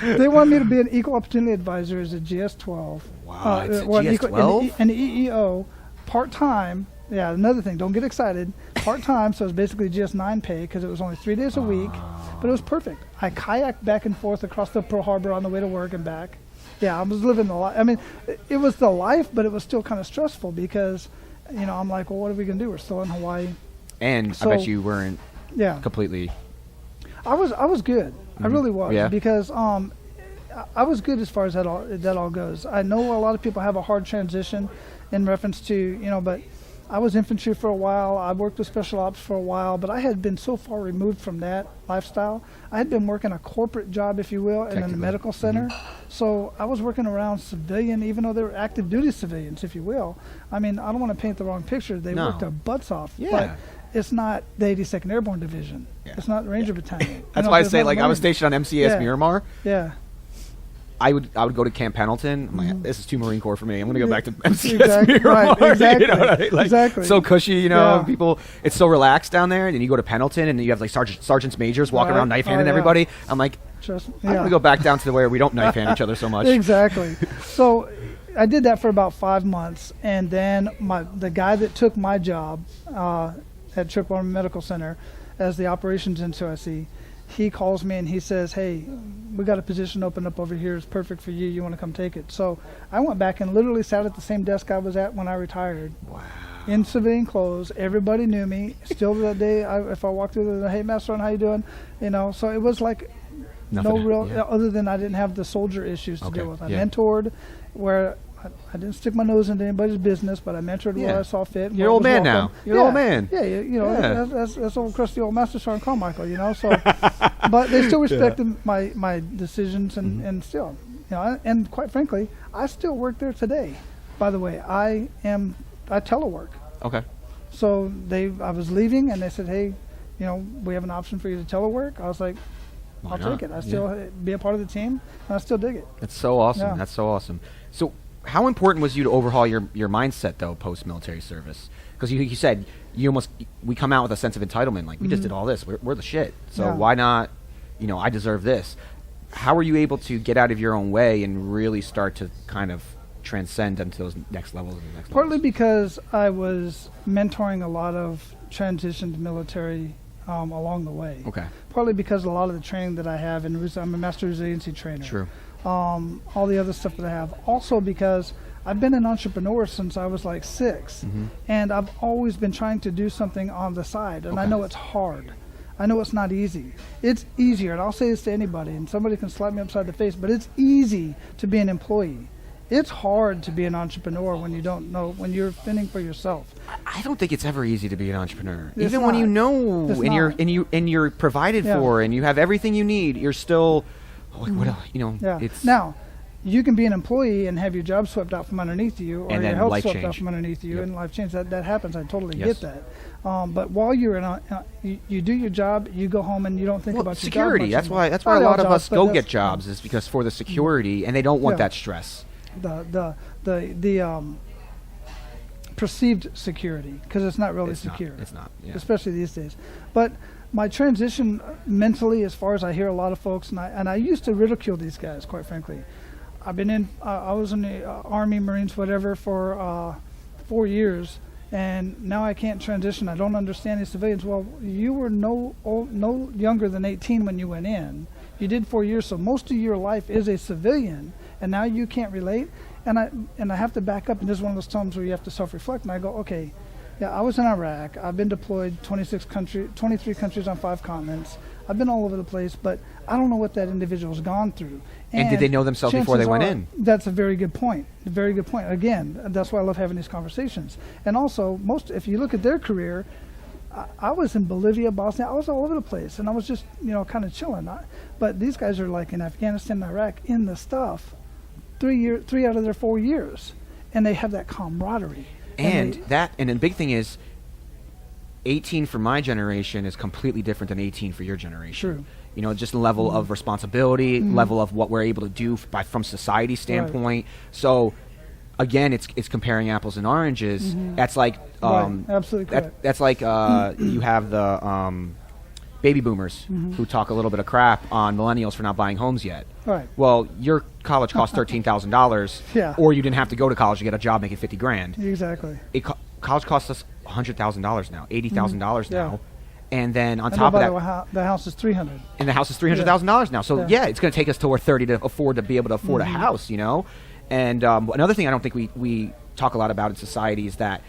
They want me to be an equal opportunity advisor as a GS-12. Wow, it's a GS-12? An EEO, part-time. Yeah, another thing, don't get excited. Part-time, so it's basically GS-9 pay, because it was only 3 days a week, but it was perfect. I kayaked back and forth across the Pearl Harbor on the way to work and back. Yeah, I was living the life. I mean, it was the life, but it was still kind of stressful because, I'm like, well, what are we going to do? We're still in Hawaii. And so, I bet you weren't completely... I was good. I really was, because I was good as far as that all goes. I know a lot of people have a hard transition in reference to, but I was infantry for a while. I worked with special ops for a while, but I had been so far removed from that lifestyle. I had been working a corporate job, if you will, in a medical center. So I was working around civilian, even though they were active duty civilians, if you will. I mean, I don't want to paint the wrong picture. They worked their butts off. Yeah. But it's not the 82nd Airborne Division. Yeah. It's not Ranger Battalion. That's why I say, I was stationed on MCS Miramar. Yeah. I would go to Camp Pendleton. I'm like, this is too Marine Corps for me. I'm going to go back to MCS Miramar. Right, exactly. Exactly. So cushy, people. It's so relaxed down there. And then you go to Pendleton, and you have sergeants majors walking around knife handing everybody. I'm like, I'm going to go back down to where we don't knife hand each other so much. Exactly. So I did that for about 5 months, and then the guy that took my job at Triple Army Medical Center as the operations NCOIC, he calls me and he says, hey, we got a position open up over here. It's perfect for you. You want to come take it? So I went back and literally sat at the same desk I was at when I retired. Wow. In civilian clothes. Everybody knew me. Still to that day, if I walked through the, hey, Master, how you doing? So it was like other than I didn't have the soldier issues to deal with. I mentored where I didn't stick my nose into anybody's business, but I mentored where I saw fit. You're an old man now. You're an old man. Yeah, you know, that's old crusty old Master Sergeant Carmichael, you know. So, but they still respected my decisions, and still, you know, and quite frankly, I still work there today. By the way, I telework. Okay. So I was leaving, and they said, hey, you know, we have an option for you to telework. I was like, I'll take it. I still be a part of the team, and I still dig it. That's so awesome. Yeah. That's so awesome. So how important was you to overhaul your mindset, though, post-military service? Because you said we come out with a sense of entitlement. Like, we just did all this. We're the shit. So why not, you know, I deserve this. How were you able to get out of your own way and really start to kind of transcend into those next levels? Partly because I was mentoring a lot of transitioned military along the way. Okay. Partly because a lot of the training that I have, and I'm a master resiliency trainer. True. All the other stuff that I have. Also because I've been an entrepreneur since I was like 6, and I've always been trying to do something on the side, and I know it's hard. I know it's not easy. It's easier, and I'll say this to anybody, and somebody can slap me upside the face, but it's easy to be an employee. It's hard to be an entrepreneur when you don't know, when you're fending for yourself. I don't think it's ever easy to be an entrepreneur. It's Even not. when you know It's you're provided for and you have everything you need, you're still what else, you know. Yeah. It's Now, you can be an employee and have your job swept out from underneath you, or And your then health life swept change. out from underneath you, Yep. and life change. That happens. I totally Yes. get that. But while you're you do your job, you go home and you don't think about security. your job much That's anymore. why a Not lot of all us jobs, go but get that's jobs is because for the security, and they don't want Yeah. that stress. the perceived security, because it's not really secure. It's not. Yeah. Especially these days. But my transition mentally, as far as I hear a lot of folks, and I used to ridicule these guys, quite frankly. I was in the Army, Marines, whatever, for 4 years, and now I can't transition. I don't understand these civilians. Well, you were no younger than 18 when you went in. You did 4 years, so most of your life is a civilian, and now you can't relate. And I have to back up, and this is one of those times where you have to self-reflect, and I go, okay, yeah, I was in Iraq. I've been deployed 23 countries on 5 continents. I've been all over the place, but I don't know what that individual's gone through. And did they know themselves before they went in? That's a very good point. A very good point. Again, that's why I love having these conversations. And also, if you look at their career, I was in Bolivia, Bosnia. I was all over the place, and I was just, you know, kind of chilling. But these guys are like in Afghanistan and Iraq in the stuff, 3 out of their 4 years, and they have that camaraderie. And the big thing is, 18 for my generation is completely different than 18 for your generation. True. You know, just the level of responsibility, level of what we're able to do from society standpoint. Right. So, again, it's comparing apples and oranges. That's like absolutely correct. That's like you have the baby boomers who talk a little bit of crap on millennials for not buying homes yet. Right. Well, your college cost $13,000, Yeah. or you didn't have to go to college to get a job making $50,000. Exactly. College costs us $100,000 now, $80,000 Yeah. now, and then on And top of by that, the way, the house is $300,000. and the house is $300,000 now. So Yeah. it's going to take us till we're 30 to be able to afford a house, you know. And another thing I don't think we talk a lot about in society is that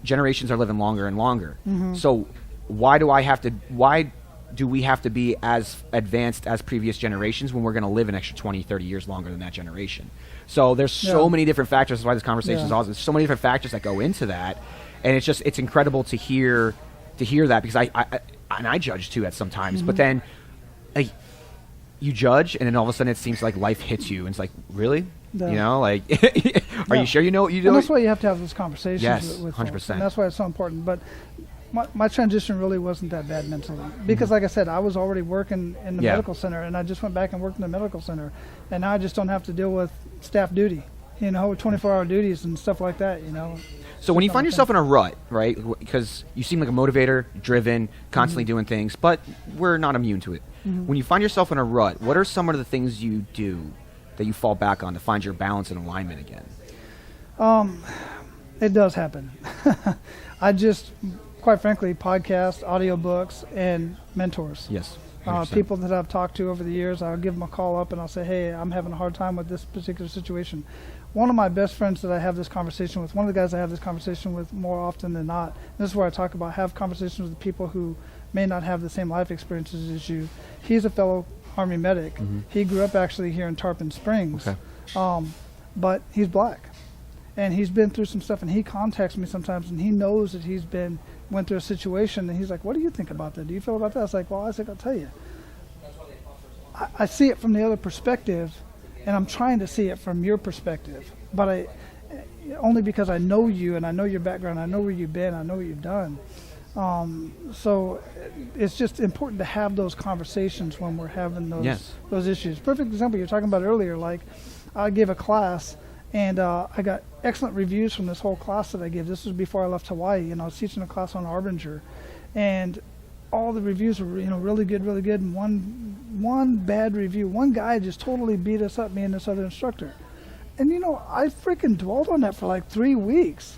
generations are living longer and longer. So why do we have to be as advanced as previous generations when we're going to live an extra 20, 30 years longer than that generation? So there's so many different factors. That's why this conversation is awesome. There's so many different factors that go into that, and it's incredible to hear that, because I judge too at some times, but then you judge, and then all of a sudden it seems like life hits you, and it's like, really? Yeah. You know, like, are you sure you know what you do? And that's why you have to have those conversations. Yes, with 100%. folks, and that's why it's so important. But my transition really wasn't that bad mentally, because like I said, I was already working in the medical center, and I just went back and worked in the medical center, and now I just don't have to deal with staff duty, 24-hour duties and stuff like that, So when you find yourself in a rut, right, because you seem like a motivator, driven, constantly doing things, but we're not immune to it. When you find yourself in a rut, what are some of the things you do that you fall back on to find your balance and alignment again? It does happen. I just, quite frankly, podcasts, audiobooks, and mentors. Yes. People that I've talked to over the years, I'll give them a call up and I'll say, hey, I'm having a hard time with this particular situation. One of my best friends that I have this conversation with, one of the guys I have this conversation with more often than not, this is where I talk about have conversations with people who may not have the same life experiences as you. He's a fellow Army medic. He grew up actually here in Tarpon Springs, but he's black. and he's been through some stuff, and he contacts me sometimes, and he knows that went through a situation, and he's like, what do you think about that? Do you feel about that? I was like, well, Isaac, I'll tell you. I see it from the other perspective, and I'm trying to see it from your perspective, but only because I know you, and I know your background, I know where you've been, I know what you've done. So it's just important to have those conversations when we're having those issues. Perfect example you're talking about earlier, like I gave a class, and I got excellent reviews from this whole class that I gave. This was before I left Hawaii, and I was teaching a class on Arbinger, and all the reviews were really good, and one bad review, one guy just totally beat us up, me and this other instructor, and I freaking dwelled on that for like 3 weeks.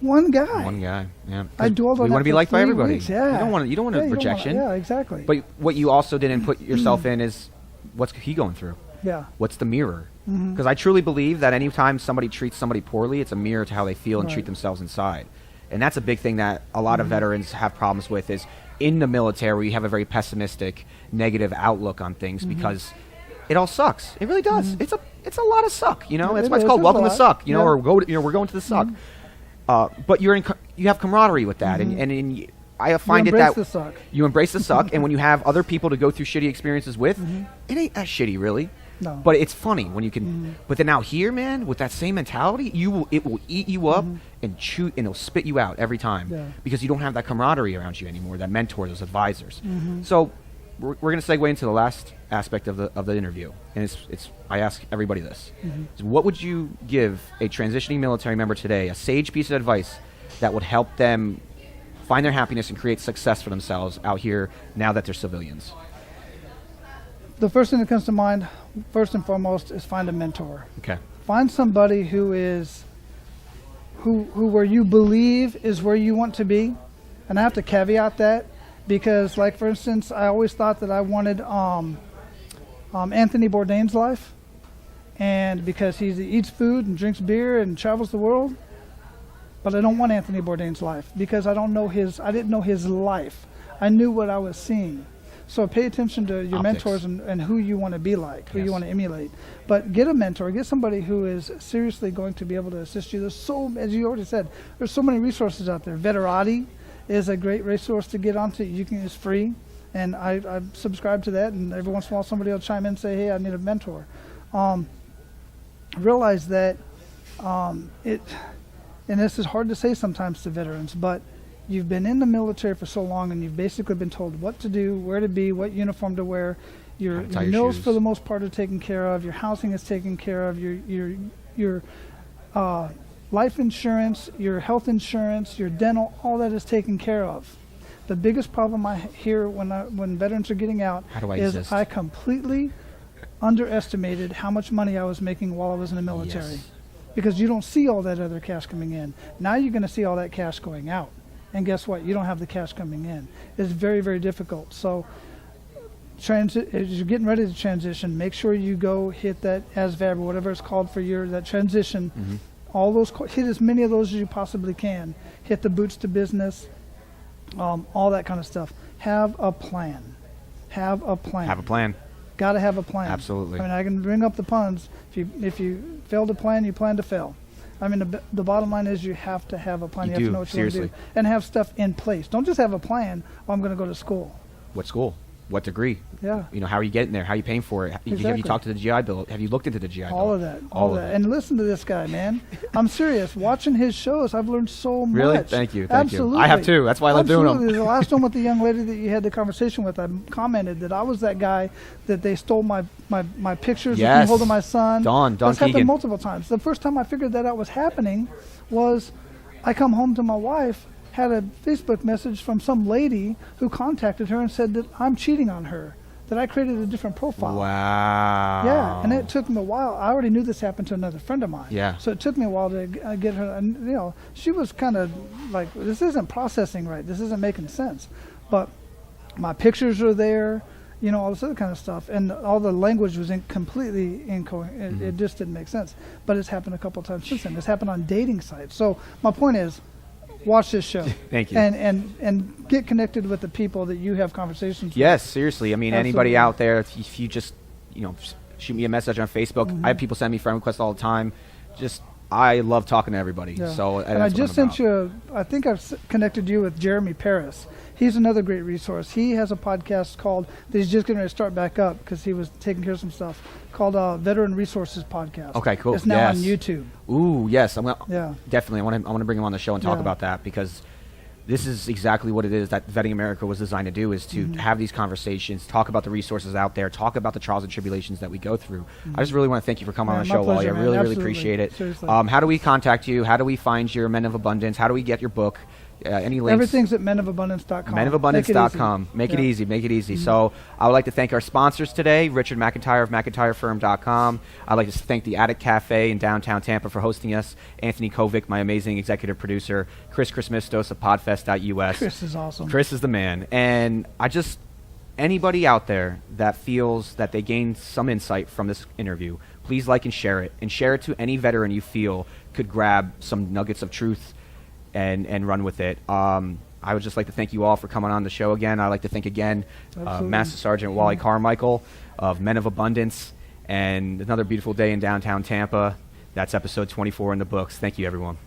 One guy, yeah. I dwelled on that. We want to be liked by everybody. Weeks, yeah. You don't want rejection. Yeah, exactly. But what you also didn't put yourself in is what's he going through. Yeah. What's the mirror? Because I truly believe that anytime somebody treats somebody poorly, it's a mirror to how they feel and treat themselves inside. And that's a big thing that a lot of veterans have problems with, is in the military where you have a very pessimistic, negative outlook on things because it all sucks. It really does. It's a lot of suck. That's why it's called Welcome to Suck. Or we're going to the suck. But you have camaraderie with that, and I find it that you embrace the suck, and when you have other people to go through shitty experiences with, it ain't that shitty, really. No. But it's funny when you can. But then out here, man, with that same mentality, it will eat you up and chew, and it'll spit you out every time because you don't have that camaraderie around you anymore, that mentor, those advisors. So we're going to segue into the last aspect of the interview, and I ask everybody this: so what would you give a transitioning military member today, a sage piece of advice that would help them find their happiness and create success for themselves out here now that they're civilians? The first thing that comes to mind, first and foremost, is find a mentor. Okay. Find somebody who where you believe is where you want to be, and I have to caveat that because, like, for instance, I always thought that I wanted Anthony Bourdain's life, and because he eats food and drinks beer and travels the world, but I don't want Anthony Bourdain's life because I didn't know his life. I knew what I was seeing. So pay attention to your mentors and who you want to be like, who you want to emulate. But get a mentor, get somebody who is seriously going to be able to assist you. There's as you already said, there's so many resources out there. Veterati is a great resource to get onto. It's free, and I subscribe to that, and every once in a while somebody will chime in and say, hey, I need a mentor. Realize that and this is hard to say sometimes to veterans, but you've been in the military for so long, and you've basically been told what to do, where to be, what uniform to wear. Your meals, for the most part, are taken care of. Your housing is taken care of. Your life insurance, your health insurance, your dental, all that is taken care of. The biggest problem I hear when veterans are getting out is I completely underestimated how much money I was making while I was in the military. Yes. Because you don't see all that other cash coming in. Now you're going to see all that cash going out. And guess what? You don't have the cash coming in. It's very, very difficult. So as you're getting ready to transition, make sure you go hit that ASVAB or whatever it's called for that transition. All those, hit as many of those as you possibly can. Hit the boots to business, all that kind of stuff. Have a plan. Have a plan. Got to have a plan. Absolutely. I mean, I can bring up the puns. If you fail to plan, you plan to fail. I mean, the bottom line is you have to have a plan. You have to know what you want to do. And have stuff in place. Don't just have a plan, I'm going to go to school. What school? What degree? Yeah. How are you getting there? How are you paying for it? Exactly. Have you talked to the GI Bill? Have you looked into the GI Bill? All of that. All of that. And listen to this guy, man. I'm serious. Watching his shows, I've learned so much. Really? Thank you. Absolutely. I have too. That's why I love doing them. The last one with the young lady that you had the conversation with, I commented that I was that guy that they stole my pictures of me holding my son. Don That's Keegan. happened multiple times. The first time I figured that was happening was I come home to my wife, had a Facebook message from some lady who contacted her and said that I'm cheating on her, that I created a different profile. Wow. Yeah, and it took me a while. I already knew this happened to another friend of mine. Yeah. So it took me a while to get her, and she was kind of like, this isn't processing right. This isn't making sense. But my pictures are there, all this other kind of stuff. And all the language was completely incoherent. It just didn't make sense. But it's happened a couple of times since then. It's happened on dating sites. So my point is, watch this show. Thank you. And get connected with the people that you have conversations with. Yes, seriously. I mean, Absolutely. Anybody out there, if you just, shoot me a message on Facebook. I have people send me friend requests all the time. Just I love talking to everybody. Yeah. So and I just sent you, I think I've connected you with Jeremy Paris. He's another great resource. He has a podcast called, that he's just going to start back up because he was taking care of some stuff, called Veteran Resources Podcast. Okay, cool. It's now on YouTube. Ooh, yes. Yeah. Definitely. I want to bring him on the show and talk Yeah. about that, because this is exactly what it is that Vetting America was designed to do, is to have these conversations, talk about the resources out there, talk about the trials and tribulations that we go through. I just really want to thank you for coming on the show, Wally. I really, really appreciate it. Seriously. How do we contact you? How do we find your Men of Abundance? How do we get your book? Any links? Everything's at menofabundance.com. menofabundance.com. Make it easy. Make it easy. So I would like to thank our sponsors today, Richard McIntyre of McIntyreFirm.com. I'd like to thank the Attic Cafe in downtown Tampa for hosting us, Anthony Kovic, my amazing executive producer, Chris Chrismistos of podfest.us. Chris is awesome. Chris is the man. And anybody out there that feels that they gained some insight from this interview, please like and share it. And share it to any veteran you feel could grab some nuggets of truth and run with it. I would just like to thank you all for coming on the show again. I'd like to thank again Master Sergeant Wally Carmichael of Men of Abundance, and another beautiful day in downtown Tampa. That's episode 24 in the books. Thank you, everyone.